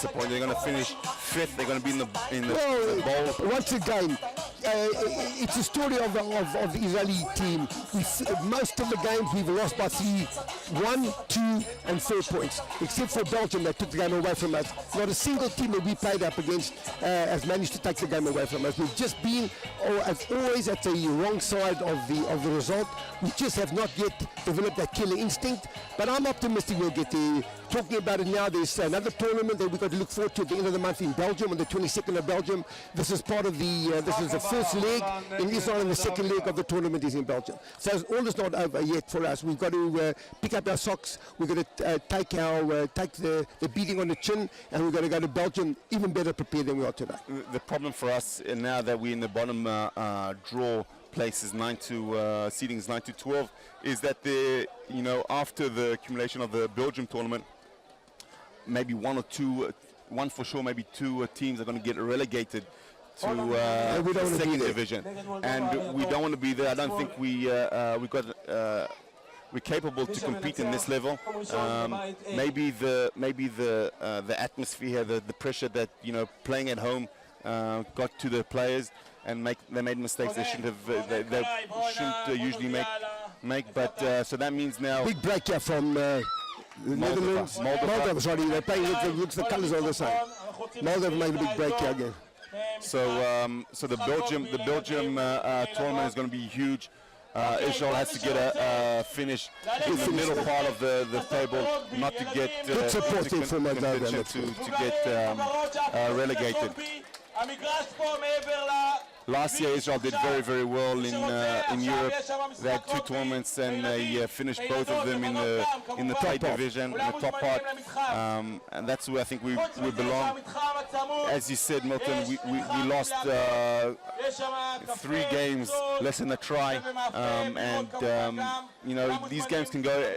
disappointed. They're going to finish fifth. They're going to be in the bowl. Once again, it's a story of the Israeli team. Most of the games we've lost by 3, 1, 2, and 4 points, except for Belgium that took the game away from us. Not a single team that we played up against has managed to take the game away from us. We've just been, as always, at the wrong side of the result. We just have not yet developed that killer instinct. But I'm optimistic we'll get there. Talking about it now, there's another tournament that we've got to look forward to at the end of the month in Belgium, on the 22nd of Belgium. This is part of this is the first leg in Israel, and the second leg of the tournament is in Belgium. So all is not over yet for us. We've got to pick up our socks. We've got to take the beating on the chin, and we've got to go to Belgium even better prepared than we are today. The problem for us now that we're in the bottom draw places, seedings 9 to 12, is that after the accumulation of the Belgium tournament, maybe one for sure, maybe two teams are going to get relegated to the second division, and we don't want to be there. I don't think we're capable to compete in this level. Maybe the atmosphere, the pressure that playing at home got to the players, and they made mistakes they shouldn't usually make. But so that means now big break here from the Netherlands. Moldova, sorry, they're playing looks the colours are the same. Moldova made a big break here again. So the Belgium tournament is going to be huge. Israel has to get a finish in the middle part of the table, not to get to get relegated. Last year Israel did very, very well in Europe. They had 2 tournaments and they finished both of them in the top division, in the top part, and that's where I think we belong. As you said, Milton, we lost 3 games, less than a try, and these games can go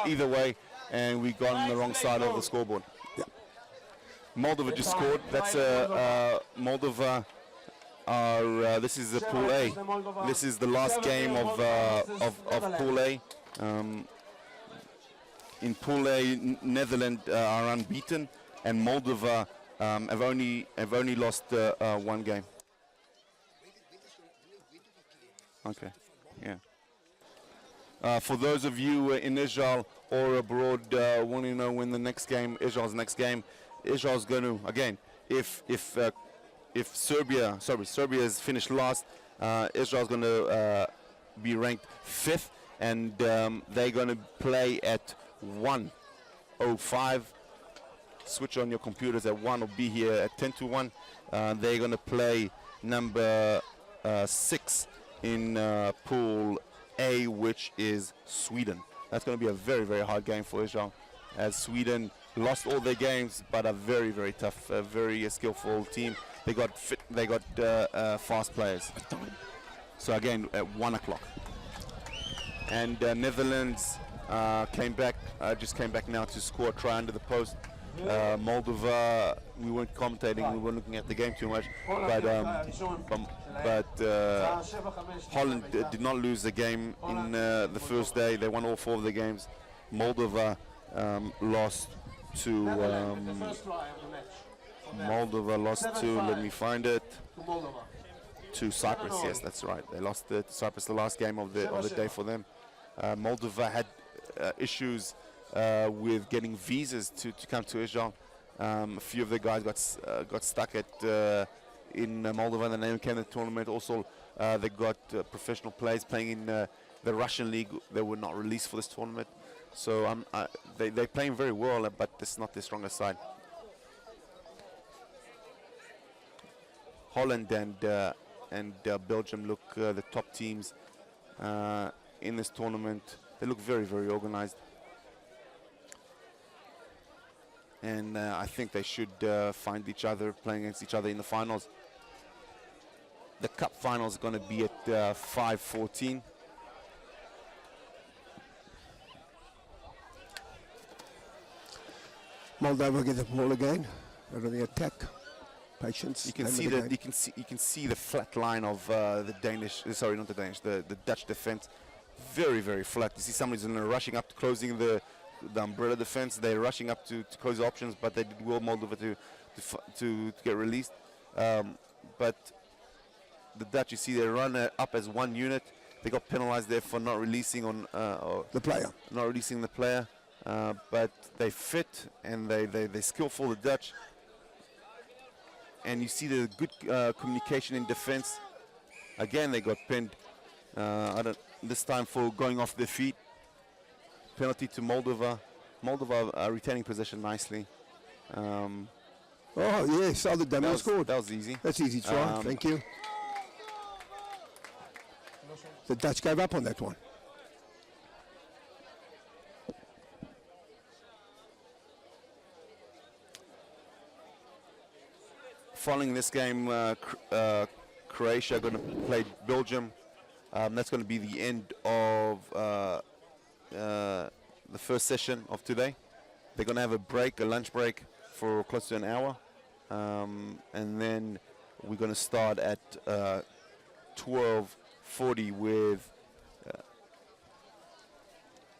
either way, and we got on the wrong side of the scoreboard. Yeah. Moldova just scored. That's Moldova. This is the Pool A. This is the last game of Pool A. In Pool A, Netherlands are unbeaten, and Moldova have only lost 1 game. Okay, yeah. For those of you in Israel or abroad want to know when Israel's next game, Israel's going to, again, if Serbia has finished last, Israel's going to be ranked 5th, and they're going to play at 1:05. Switch on your computers at 1 or be here at 10 to 1. They're going to play number 6 in Pool A, which is Sweden. That's going to be a very, very hard game for Israel, as Sweden lost all their games, but a very, very tough, very skillful team. They got fit. They got fast players. So again, at 1 o'clock. And Netherlands just came back now to score a try under the post. Moldova, we weren't commentating. We weren't looking at the game too much. But Holland did not lose the game in the first day. They won all 4 of the games. Moldova lost to. Moldova lost to, let me find it, to Cyprus. Yes, that's right. They lost to Cyprus the last game of the day for them. Moldova had issues with getting visas to come to Israel. A few of the guys got stuck in Moldova, and then they came to the tournament. Also, they got professional players playing in the Russian league. They were not released for this tournament. So they're playing very well, but this is not their strongest side. Holland and Belgium look the top teams in this tournament. They look very, very organized, and I think they should find each other, playing against each other in the finals. The cup finals are going to be at 5:14. Moldova get the ball again. Out of the attack. Patience. You can see the flat line of the Danish. Sorry, not the Danish. The Dutch defense. Very, very flat. You see somebody's rushing up, closing the umbrella defense. They're rushing up to close options, but they did well Moldova to get released. But the Dutch, you see, they run up as one unit. They got penalized there for not releasing on the player. Not releasing the player, but they fit and they're skillful, the Dutch. And you see the good communication in defense. Again, they got pinned. This time for going off their feet. Penalty to Moldova. Moldova are retaining possession nicely. Oh yes, other damage scored. That was easy. That's easy try. Thank you. The Dutch gave up on that one. Following this game, Croatia are going to play Belgium. That's going to be the end of the first session of today. They're going to have a break, a lunch break for close to an hour. And then we're going to start at 12:40 with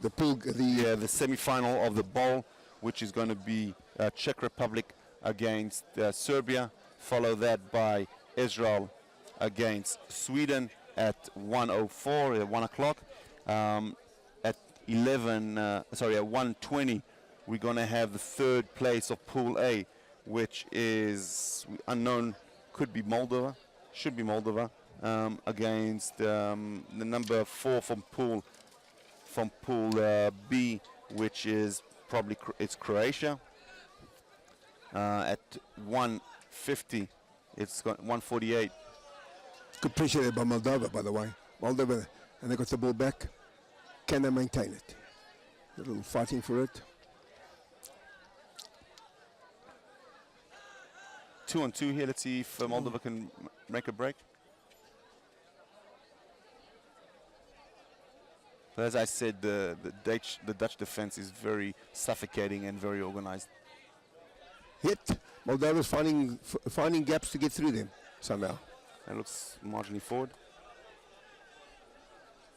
the semi-final of the bowl, which is going to be Czech Republic against Serbia. Follow that by Israel against Sweden at 1:04 at 1 o'clock. At 1:20, we're going to have the third place of Pool A, which is unknown. Could be Moldova, should be Moldova, against the number 4 from Pool B, which is probably it's Croatia. At 1:50, it's got 1:48. Good pressure there by Moldova, by the way. Moldova, and they got the ball back. Can they maintain it? A little fighting for it. 2-on-2 here. Let's see if Moldova can make a break. But as I said, the Dutch defense is very suffocating and very organized. Hit. Moldova's finding gaps to get through them somehow. That looks marginally forward.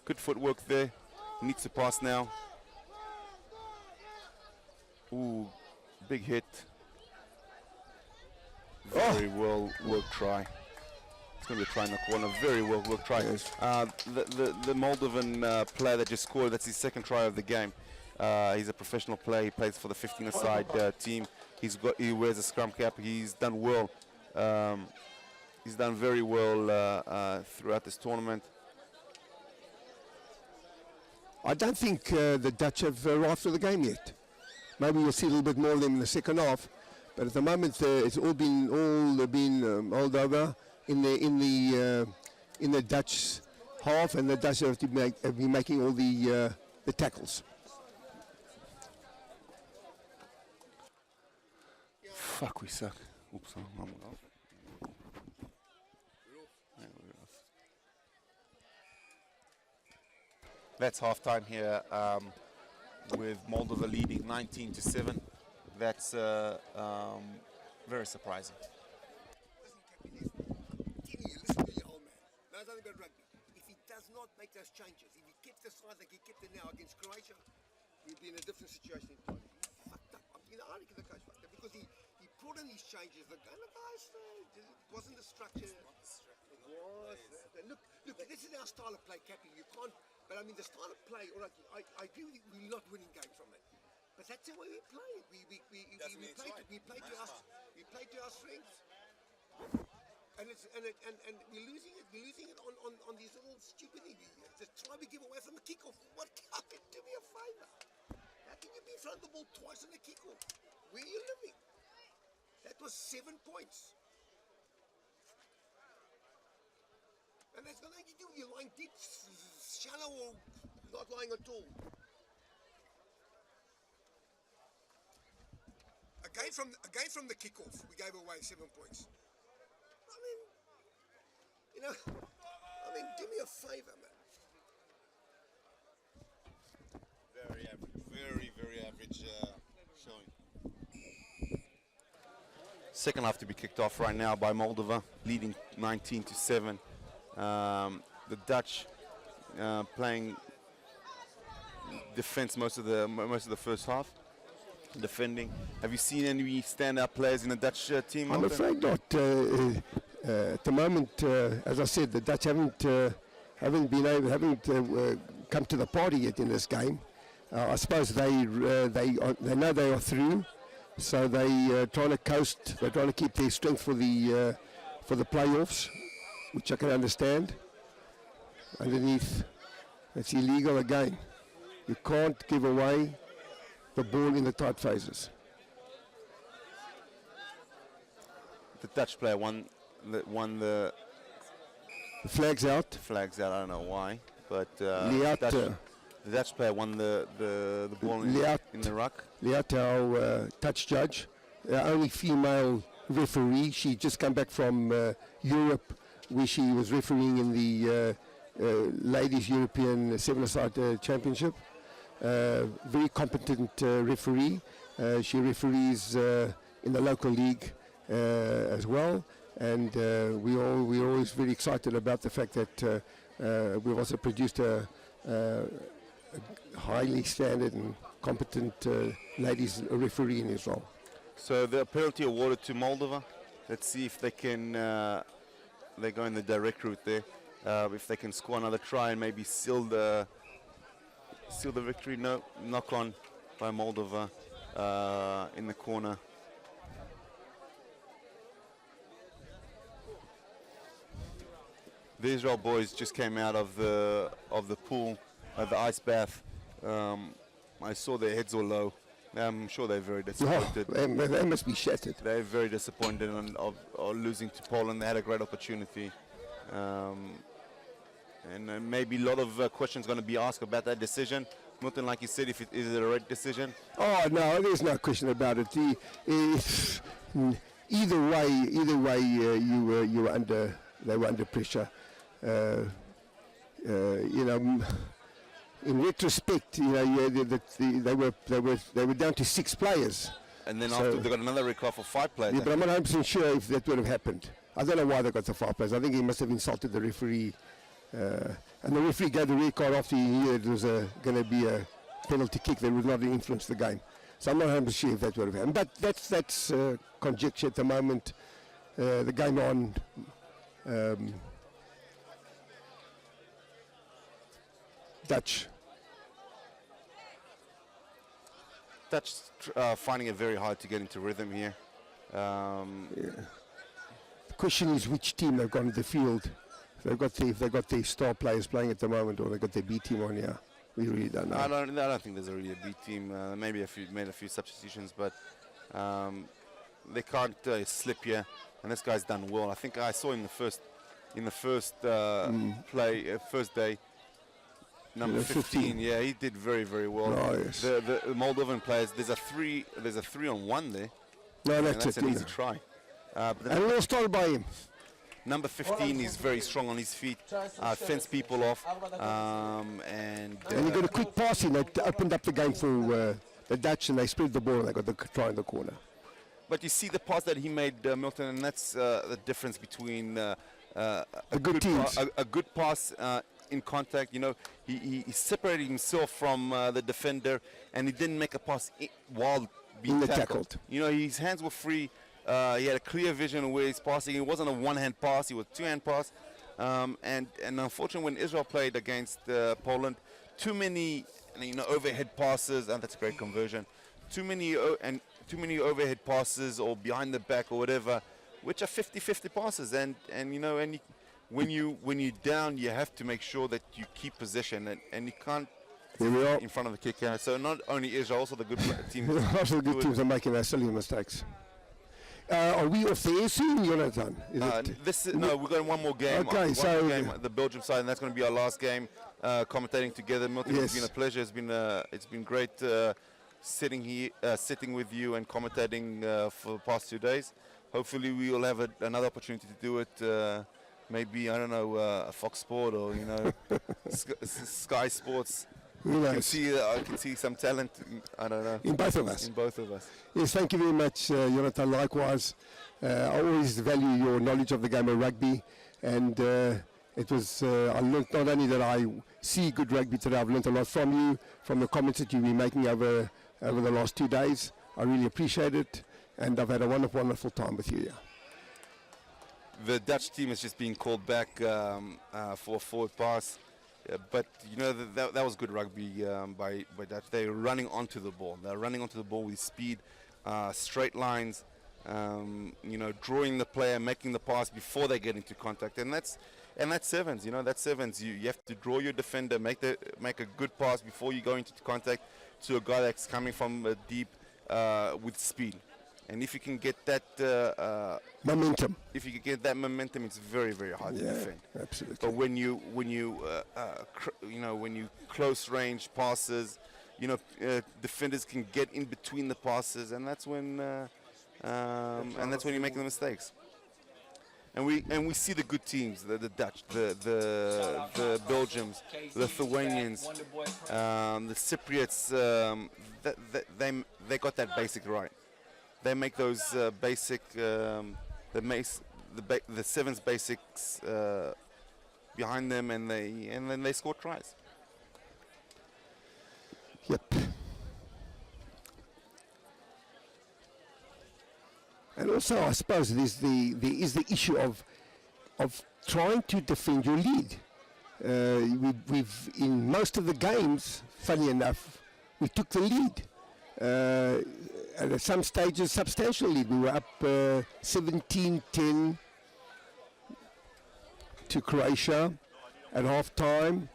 Good footwork there. Needs to pass now. Ooh, big hit. Very well worked try. It's going to be a try in the corner. Very well worked try. Yes. The Moldovan player that just scored, that's his second try of the game. He's a professional player. He plays for the 15-a-side team. He wears a scrum cap. He's done well. He's done very well throughout this tournament. I don't think the Dutch have arrived to the game yet. Maybe we'll see a little bit more of them in the second half. But at the moment, it's all been Moldova in the Dutch half, and the Dutch have been making all the tackles. Fuck, we suck. Oops, I'm off. That's halftime here with Moldova leading 19-7. That's very surprising. Listen to your old man. Knows nothing about rugby. If he does not make those changes, if he kept the side like he kept it now against Croatia, we'd be in a different situation entirely. He fucked up. I reckon the coach fucked up because he brought in these changes. The guys, it wasn't the structure. It was. Look, this is our style of play, Cappy. You can't. But I mean, the style of play. All right, I agree with you. We're not winning games from it. But that's the way we play. We play to our strengths. And we're losing it. We're losing it on these little stupid things. The try we give away from the kickoff. How can do me a favour? How can you be thrown the ball twice on the kickoff? Where are you living? That was 7 points. And that's nothing to do with you lying deep, shallow, or not lying at all. Again from the kickoff, we gave away 7 points. I mean, do me a favour, man. Very average, very average showing. Second half to be kicked off right now by Moldova, leading 19-7. The Dutch playing defense most of the first half, defending. Have you seen any standout players in the Dutch team? I'm afraid not. At the moment, as I said, the Dutch haven't come to the party yet in this game. I suppose they know they are through, so they trying to coast. They're trying to keep their strength for the playoffs, which I can understand. Underneath, it's illegal again. You can't give away the ball in the tight phases. The Dutch player won the flag's out. Flags out. I don't know why, but the Dutch player won the ball in the ruck. Liat, our touch judge, only female referee. She just come back from Europe, where she was refereeing in the Ladies European Seven-a-side Championship. Very competent referee. She referees in the local league as well, and we're always very excited about the fact that we've also produced a highly standard and competent ladies referee in Israel. So the penalty awarded to Moldova. Let's see if they can they go in the direct route there. If they can score another try and maybe seal the victory. No, knock on by Moldova in the corner. The Israel boys just came out of the pool, the ice bath. I saw their heads were low. I'm sure they're very disappointed. Oh, they must be shattered. They're very disappointed of losing to Poland. They had a great opportunity. And maybe a lot of questions going to be asked about that decision. Milton, like you said, is it a right decision? Oh no, there's no question about it. Either way, they were under pressure. In retrospect, they were down to 6 players. And then after they got another red card for 5 players. Yeah, but I'm not 100% sure if that would have happened. I don't know why they got the 5 players. I think he must have insulted the referee. And the referee gave the red card after he knew it was going to be a penalty kick that would not influence the game. So I'm not 100% sure if that would have happened. But that's conjecture at the moment. The game on. Dutch finding it very hard to get into rhythm here. The question is which team they've got in the field. If they've got their star players playing at the moment, or they've got their B team on here. We really don't know. I don't think there's really a B team. Maybe made a few substitutions, but they can't slip here. And this guy's done well. I think I saw him in the first first day. Number 15, yeah, he did very, very well. Oh, yes. The Moldovan players, there's a 3-on-1 there. No, that's an easy try. And it all started by him. Number 15 is very strong on his feet, fence people off, and he got a quick pass in that opened up the game for the Dutch, and they spread the ball and they got the try in the corner. But you see the pass that he made, Milton, and that's the difference between a good pass in contact. He separated himself from the defender, and he didn't make a pass while being tackled. His hands were free. He had a clear vision of where he's passing. It wasn't a one-hand pass; it was a two-hand pass. And unfortunately, when Israel played against Poland, too many overhead passes, and that's a great conversion. Too many overhead passes or behind the back or whatever, which are 50-50 passes. When you're down, you have to make sure that you keep possession, and you can't in front of the kicker. So not only Israel, also the good teams. Also the good teams are making their silly mistakes. Are we off the air soon, Jonathan? We've got one more game. Okay, so the Belgium side, and that's going to be our last game. Commentating together, Milton, yes. It's been a pleasure. It's been great sitting with you and commentating for the past 2 days. Hopefully, we will have another opportunity to do it. Maybe, I don't know, a Fox Sport or Sky Sports. I can see some talent. I don't know. In both of us. Yes, thank you very much, Jonathan. Likewise, I always value your knowledge of the game of rugby, and It was, I learned not only that I see good rugby today, I've learned a lot from you, from the comments that you've been making over the last 2 days. I really appreciate it, and I've had a wonderful, wonderful time with you. Yeah. The Dutch team has just been called back for a forward pass, but you know that was good rugby by Dutch. They're running onto the ball. They're running onto the ball with speed, straight lines. You know, drawing the player, making the pass before they get into contact, and that's sevens. You know, that's sevens. You have to draw your defender, make a good pass before you go into contact to a guy that's coming from deep with speed. And if you can get that momentum, it's very, very hard to defend. Absolutely. But when you close range passes, you know, defenders can get in between the passes, and that's when you're making the mistakes. And we see the good teams, the Dutch, the Belgians, the Lithuanians, the Cypriots. They got that basic right. They make those basic, the sevens basics behind them, and then they score tries. Yep. And also, I suppose there is the issue of trying to defend your lead. We've in most of the games, funny enough, we took the lead. And at some stages, substantial lead. We were up 17-10 to Croatia at half time.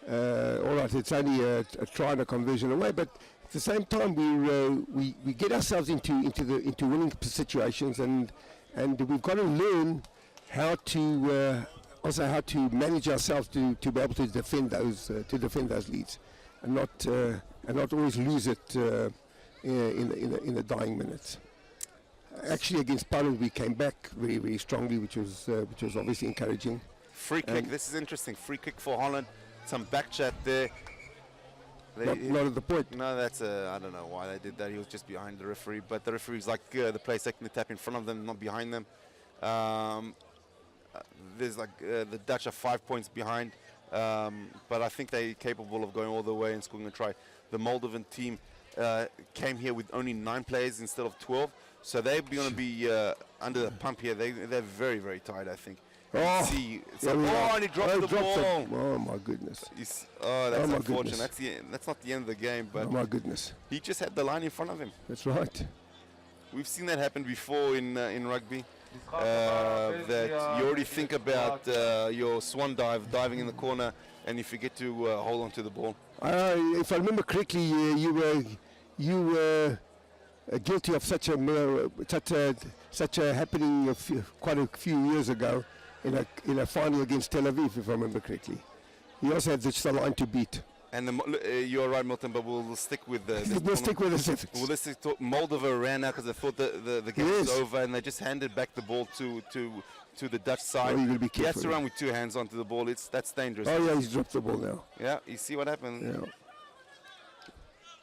All right, it's only a try and a conversion away, but at the same time, we get ourselves into winning situations, and we've got to learn how to also how to manage ourselves to be able to defend those leads, and not always lose it in the dying minutes. Actually, against Poland, we came back very, very strongly, which was obviously encouraging. Free kick. This is interesting. Free kick for Holland. Some back chat there. Not at the point. No, that's I don't know why they did that. He was just behind the referee, but the referee's like the player's taking the tap in front of them, not behind them. There's like the Dutch are 5 points behind, but I think they're capable of going all the way and scoring a try. The Moldovan team came here with only 9 players instead of 12, so they're going to be under the pump here. They're very, very tired, I think. Oh, see, and he dropped the ball. Oh my goodness. That's unfortunate. That's not the end of the game, but oh my goodness. He just had the line in front of him. That's right. We've seen that happen before in rugby. That you already think about your swan diving in the corner, and you forget to hold on to the ball. If I remember correctly, you were guilty of such a happening quite a few years ago in a final against Tel Aviv, if I remember correctly. He also had the line to beat. And you're right, Milton, but we'll stick with the. We'll stick with the Civics. Well, this is Moldova ran out because they thought the game was over, and they just handed back the ball to the Dutch side. Oh, you're gonna be careful. He has to run with 2 hands onto the ball. That's dangerous. Oh yeah, he's dropped the ball now. Yeah, you see what happened? Yeah.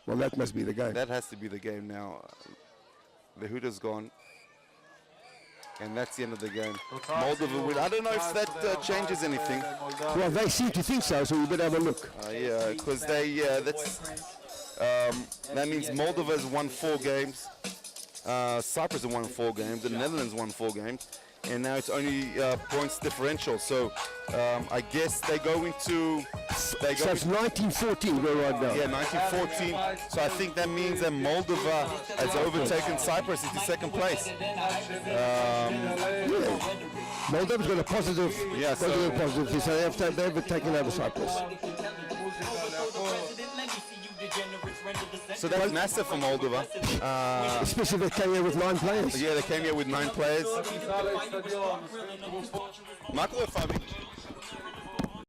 Well, that must be the game. That has to be the game now. The Hooter's gone. And that's the end of the game. Moldova win. I don't know if that changes anything. Well, they seem to think so, so we better have a look. Yeah, because that means Moldova has won 4 games. Cyprus has won 4 games. The Netherlands won 4 games. And now it's only points differential. So I guess they go into... So it's 1914 we're right now. Yeah, 1914. So I think that means that Moldova has overtaken Cyprus into 2nd place. Moldova's got a positive. Yeah, positive. So they've overtaken over Cyprus. So that's massive for Moldova. Especially they came here with 9 players. Yeah, they came here with 9 players. Marco,